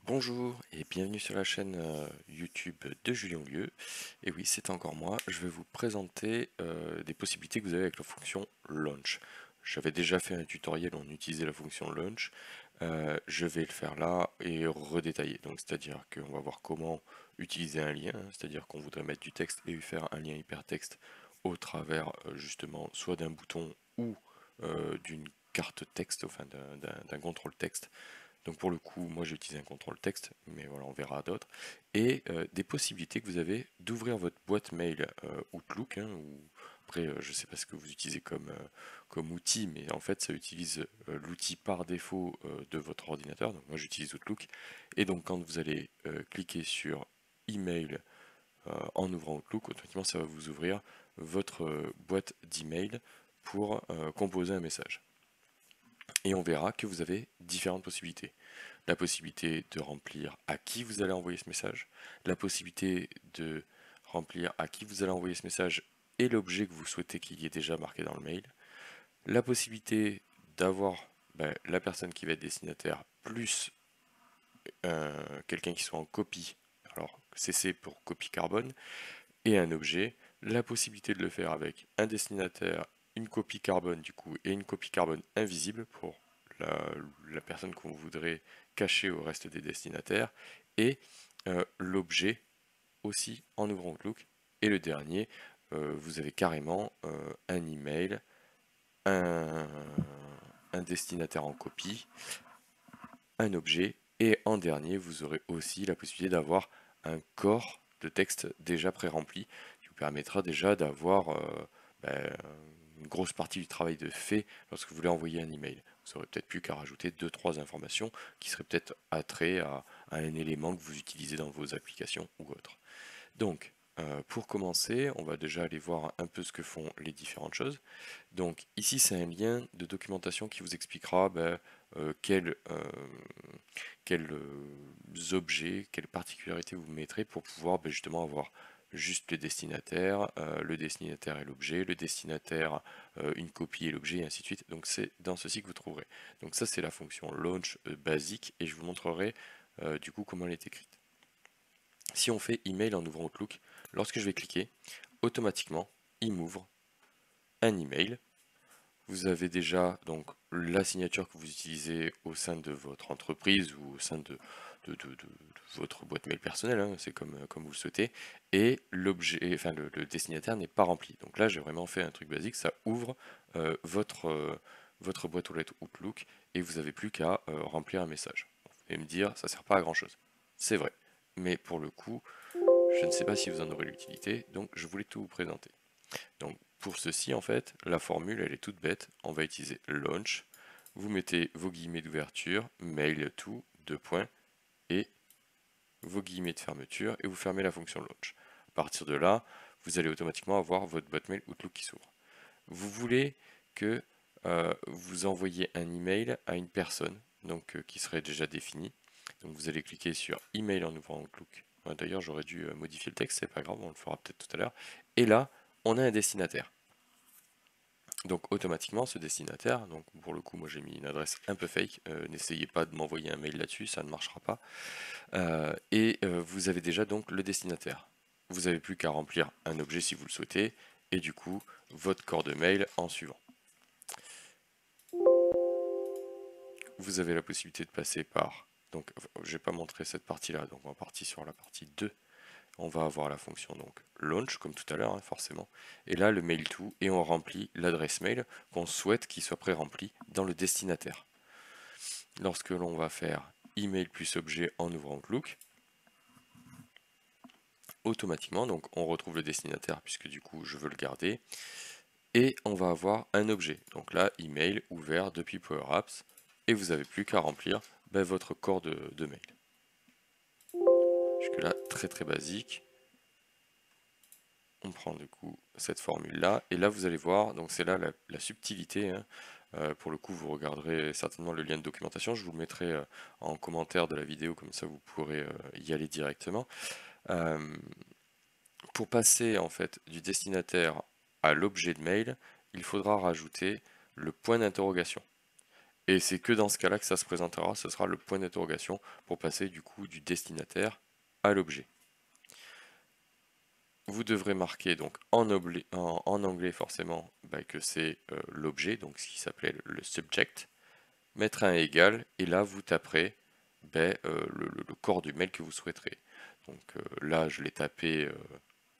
Bonjour et bienvenue sur la chaîne YouTube de Julien Lieu. Et oui, c'est encore moi. Je vais vous présenter des possibilités que vous avez avec la fonction Launch. J'avais déjà fait un tutoriel où on utilisait la fonction Launch. Je vais le faire là et redétailler. Donc, c'est-à-dire qu'on va voir comment utiliser un lien, c'est-à-dire qu'on voudrait mettre du texte et faire un lien hypertexte au travers justement soit d'un bouton ou d'une carte texte, enfin d'un contrôle texte. Donc pour le coup, moi j'ai utilisé un contrôle texte, mais voilà, on verra d'autres. Et des possibilités que vous avez d'ouvrir votre boîte mail Outlook, hein, ou après je ne sais pas ce que vous utilisez comme outil, mais en fait ça utilise l'outil par défaut de votre ordinateur. Donc moi j'utilise Outlook. Et donc quand vous allez cliquer sur Email en ouvrant Outlook, automatiquement ça va vous ouvrir votre boîte d'email pour composer un message. Et on verra que vous avez différentes possibilités. La possibilité de remplir à qui vous allez envoyer ce message, la possibilité de remplir à qui vous allez envoyer ce message et l'objet que vous souhaitez qu'il y ait déjà marqué dans le mail, la possibilité d'avoir la personne qui va être destinataire plus quelqu'un qui soit en copie, alors CC pour copie carbone, et un objet, la possibilité de le faire avec un destinataire, une copie carbone du coup, et une copie carbone invisible pour la personne qu'on voudrait cacher au reste des destinataires, et l'objet aussi en ouvrant Outlook. Et le dernier, vous avez carrément un email, un, un destinataire en copie, un objet, et en dernier, vous aurez aussi la possibilité d'avoir un corps de texte déjà pré-rempli qui vous permettra déjà d'avoir ben, une grosse partie du travail de fait lorsque vous voulez envoyer un email. Vous aurez peut-être plus qu'à rajouter 2-3 informations qui seraient peut-être attrait à un élément que vous utilisez dans vos applications ou autres. Donc, pour commencer, on va déjà aller voir un peu ce que font les différentes choses. Donc ici, c'est un lien de documentation qui vous expliquera quels objets, quelles particularités vous mettrez pour pouvoir justement avoir juste le destinataire et l'objet, le destinataire, une copie et l'objet, et ainsi de suite. Donc c'est dans ceci que vous trouverez. Donc ça, c'est la fonction launch basique, et je vous montrerai du coup comment elle est écrite. Si on fait email en ouvrant Outlook, lorsque je vais cliquer, automatiquement, il m'ouvre un email. Vous avez déjà donc la signature que vous utilisez au sein de votre entreprise ou au sein de votre boîte mail personnelle, hein, c'est comme vous le souhaitez, et l'objet, enfin le destinataire n'est pas rempli. Donc là, j'ai vraiment fait un truc basique, ça ouvre votre boîte aux lettres Outlook et vous n'avez plus qu'à remplir un message. Vous allez me dire, ça sert pas à grand chose. C'est vrai, mais pour le coup, je ne sais pas si vous en aurez l'utilité, donc je voulais tout vous présenter. Donc pour ceci, en fait, la formule, elle est toute bête. On va utiliser launch. Vous mettez vos guillemets d'ouverture, mail tout, deux points, et vos guillemets de fermeture, et vous fermez la fonction launch. À partir de là, vous allez automatiquement avoir votre boîte mail Outlook qui s'ouvre. Vous voulez que vous envoyiez un email à une personne, donc qui serait déjà définie. Donc vous allez cliquer sur email en ouvrant Outlook. D'ailleurs, j'aurais dû modifier le texte, c'est pas grave, on le fera peut-être tout à l'heure. Et là, on a un destinataire. Donc automatiquement ce destinataire, donc pour le coup moi j'ai mis une adresse un peu fake, n'essayez pas de m'envoyer un mail là-dessus, ça ne marchera pas. Vous avez déjà donc le destinataire. Vous n'avez plus qu'à remplir un objet si vous le souhaitez, et du coup votre corps de mail en suivant. Vous avez la possibilité de passer par, donc je ne vais pas montrer cette partie-là, donc on va partir sur la partie 2. On va avoir la fonction donc launch comme tout à l'heure, hein, forcément, et là le mail to, et on remplit l'adresse mail qu'on souhaite qu'il soit pré-rempli dans le destinataire. Lorsque l'on va faire email plus objet en ouvrant Outlook, automatiquement, donc on retrouve le destinataire puisque du coup je veux le garder, et on va avoir un objet. Donc là, email ouvert depuis Power Apps, et vous n'avez plus qu'à remplir votre corps de mail. Jusque là, très très basique. On prend du coup cette formule là, et là vous allez voir, donc c'est là la subtilité, hein. Pour le coup vous regarderez certainement le lien de documentation, je vous le mettrai en commentaire de la vidéo, comme ça vous pourrez y aller directement. Euh, pour passer en fait du destinataire à l'objet de mail, il faudra rajouter le point d'interrogation. Et c'est que dans ce cas-là que ça se présentera, ce sera le point d'interrogation pour passer du coup du destinataire à l'objet. Vous devrez marquer donc en anglais forcément que c'est l'objet, donc ce qui s'appelait le subject, mettre un égal, et là vous taperez le corps du mail que vous souhaiterez. Donc là je l'ai tapé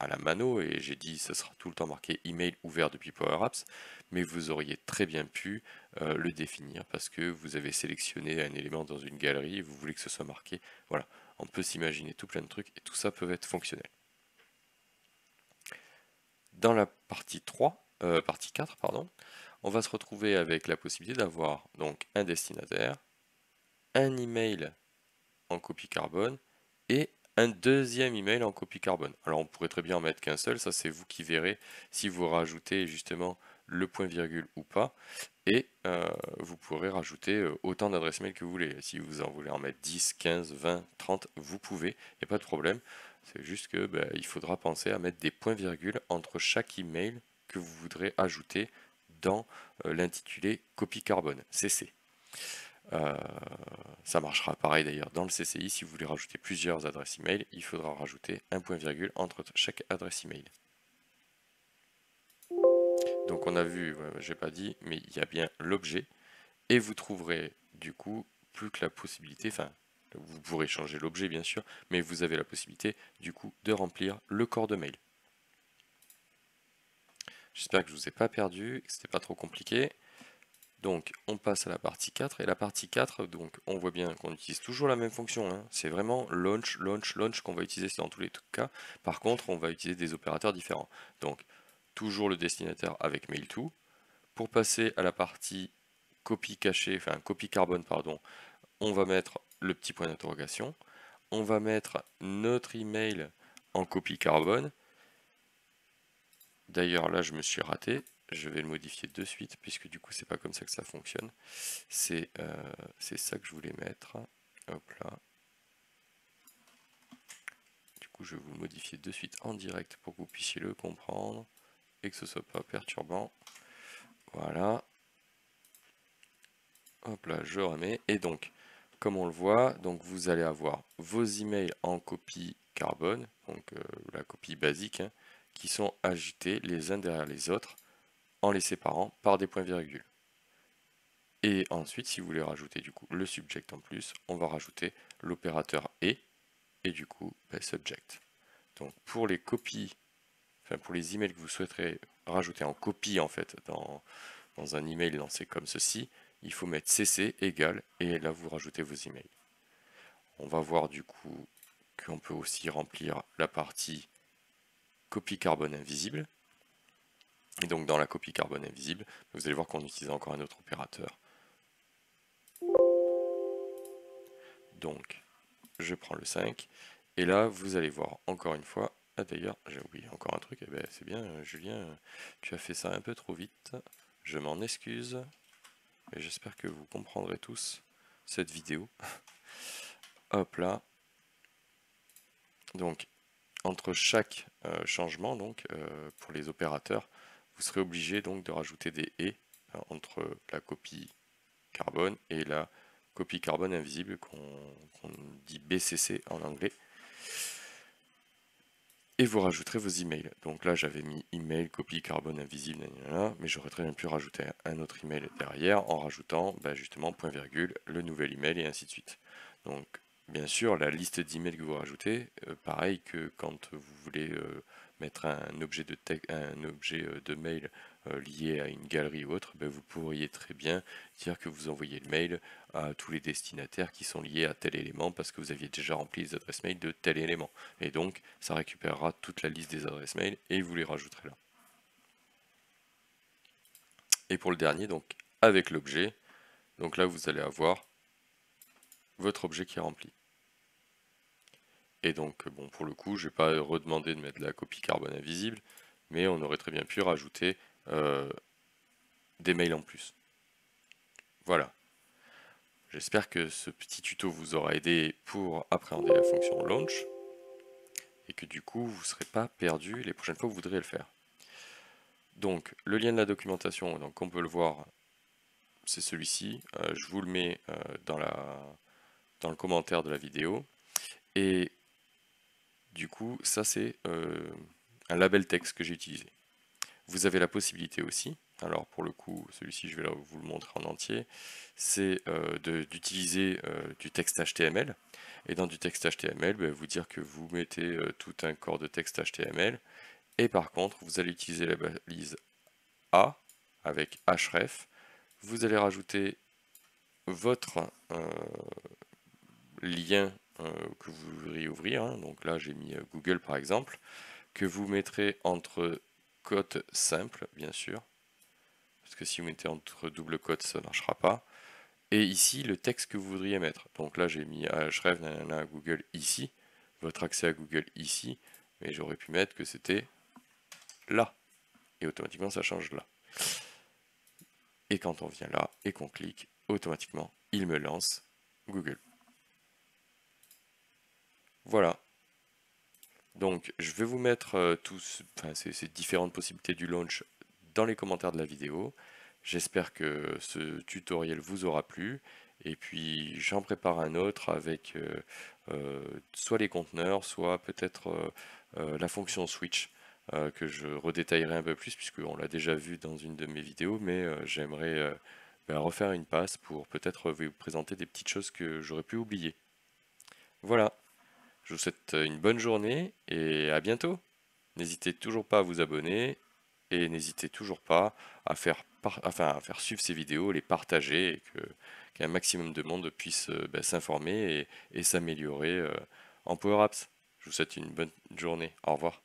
à la mano et j'ai dit ce sera tout le temps marqué email ouvert depuis Power Apps, mais vous auriez très bien pu le définir parce que vous avez sélectionné un élément dans une galerie et vous voulez que ce soit marqué. Voilà, on peut s'imaginer tout plein de trucs et tout ça peut être fonctionnel. Dans la partie 3, partie 4, pardon, on va se retrouver avec la possibilité d'avoir donc un destinataire, un email en copie carbone et un deuxième email en copie carbone. Alors on pourrait très bien en mettre qu'un seul, ça c'est vous qui verrez si vous rajoutez justement le point virgule ou pas, et vous pourrez rajouter autant d'adresses mail que vous voulez. Si vous en voulez en mettre 10, 15, 20, 30, vous pouvez, il n'y a pas de problème. C'est juste que il faudra penser à mettre des points virgules entre chaque email que vous voudrez ajouter dans l'intitulé copie carbone, CC. Ça marchera pareil d'ailleurs dans le CCI, si vous voulez rajouter plusieurs adresses email, il faudra rajouter un point virgule entre chaque adresse email. Donc on a vu, j'ai pas dit, mais il y a bien l'objet, et vous trouverez du coup plus que la possibilité, enfin vous pourrez changer l'objet bien sûr, mais vous avez la possibilité du coup de remplir le corps de mail. J'espère que je vous ai pas perdu, que c'était pas trop compliqué. Donc on passe à la partie 4, et la partie 4, donc on voit bien qu'on utilise toujours la même fonction, hein. C'est vraiment launch, launch, launch qu'on va utiliser dans tous les cas. Par contre on va utiliser des opérateurs différents. Donc toujours le destinataire avec mail2. Pour passer à la partie copie cachée, enfin copie carbone pardon, on va mettre le petit point d'interrogation, on va mettre notre email en copie carbone. D'ailleurs là je me suis raté, je vais le modifier de suite puisque du coup c'est pas comme ça que ça fonctionne. C'est ça que je voulais mettre. Hop là. Du coup je vais vous le modifier de suite en direct pour que vous puissiez le comprendre et que ce soit pas perturbant. Voilà. Hop là, je remets. Et donc, comme on le voit, donc vous allez avoir vos emails en copie carbone, donc la copie basique, hein, qui sont agités les uns derrière les autres en les séparant par des points-virgules. Et ensuite, si vous voulez rajouter du coup le subject en plus, on va rajouter l'opérateur et du coup subject. Donc pour les copies, enfin pour les emails que vous souhaiterez rajouter en copie en fait dans un email lancé comme ceci, il faut mettre cc égale et là vous rajoutez vos emails. On va voir du coup qu'on peut aussi remplir la partie copie carbone invisible. Et donc dans la copie carbone invisible, vous allez voir qu'on utilise encore un autre opérateur. Donc je prends le 5 et là vous allez voir encore une fois. Ah d'ailleurs j'ai oublié encore un truc, eh ben, c'est bien Julien, tu as fait ça un peu trop vite, je m'en excuse. Et j'espère que vous comprendrez tous cette vidéo. Hop là. Donc, entre chaque changement, donc, pour les opérateurs, vous serez obligé donc de rajouter des et entre la copie carbone et la copie carbone invisible qu'on dit BCC en anglais. Et vous rajouterez vos emails. Donc là, j'avais mis email, copie carbone invisible, mais j'aurais très bien pu rajouter un autre email derrière en rajoutant justement point virgule, le nouvel email et ainsi de suite. Donc bien sûr, la liste d'emails que vous rajoutez, pareil que quand vous voulez mettre un objet de mail lié à une galerie ou autre, vous pourriez très bien dire que vous envoyez le mail à tous les destinataires qui sont liés à tel élément parce que vous aviez déjà rempli les adresses mail de tel élément. Et donc, ça récupérera toute la liste des adresses mail et vous les rajouterez là. Et pour le dernier, donc avec l'objet, donc là vous allez avoir votre objet qui est rempli. Et donc, bon, pour le coup, je vais pas redemander de mettre la copie carbone invisible, mais on aurait très bien pu rajouter des mails en plus. Voilà. J'espère que ce petit tuto vous aura aidé pour appréhender la fonction launch et que du coup, vous ne serez pas perdu les prochaines fois que vous voudrez le faire. Donc, le lien de la documentation, donc on peut le voir, c'est celui-ci. Je vous le mets dans le commentaire de la vidéo. Et du coup, ça c'est un label texte que j'ai utilisé. Vous avez la possibilité aussi, alors pour le coup, celui-ci je vais vous le montrer en entier, c'est d'utiliser du texte HTML. Et dans du texte HTML, vous dire que vous mettez tout un corps de texte HTML. Et par contre, vous allez utiliser la balise A avec href. Vous allez rajouter votre lien que vous voudriez ouvrir. Hein. Donc là, j'ai mis Google par exemple, que vous mettrez entre cotes simples, bien sûr. Parce que si vous mettez entre double cotes, ça ne marchera pas. Et ici, le texte que vous voudriez mettre. Donc là, j'ai mis href Google ici, votre accès à Google ici, mais j'aurais pu mettre que c'était là. Et automatiquement, ça change là. Et quand on vient là et qu'on clique, automatiquement, il me lance Google. Voilà. Donc, je vais vous mettre ces différentes possibilités du launch dans les commentaires de la vidéo. J'espère que ce tutoriel vous aura plu. Et puis, j'en prépare un autre avec soit les conteneurs, soit peut-être la fonction switch que je redétaillerai un peu plus, puisqu'on l'a déjà vu dans une de mes vidéos, mais j'aimerais refaire une passe pour peut-être vous présenter des petites choses que j'aurais pu oublier. Voilà. Je vous souhaite une bonne journée et à bientôt. N'hésitez toujours pas à vous abonner et n'hésitez toujours pas à faire, à faire suivre ces vidéos, les partager et qu'un maximum de monde puisse s'informer et s'améliorer en Power Apps. Je vous souhaite une bonne journée. Au revoir.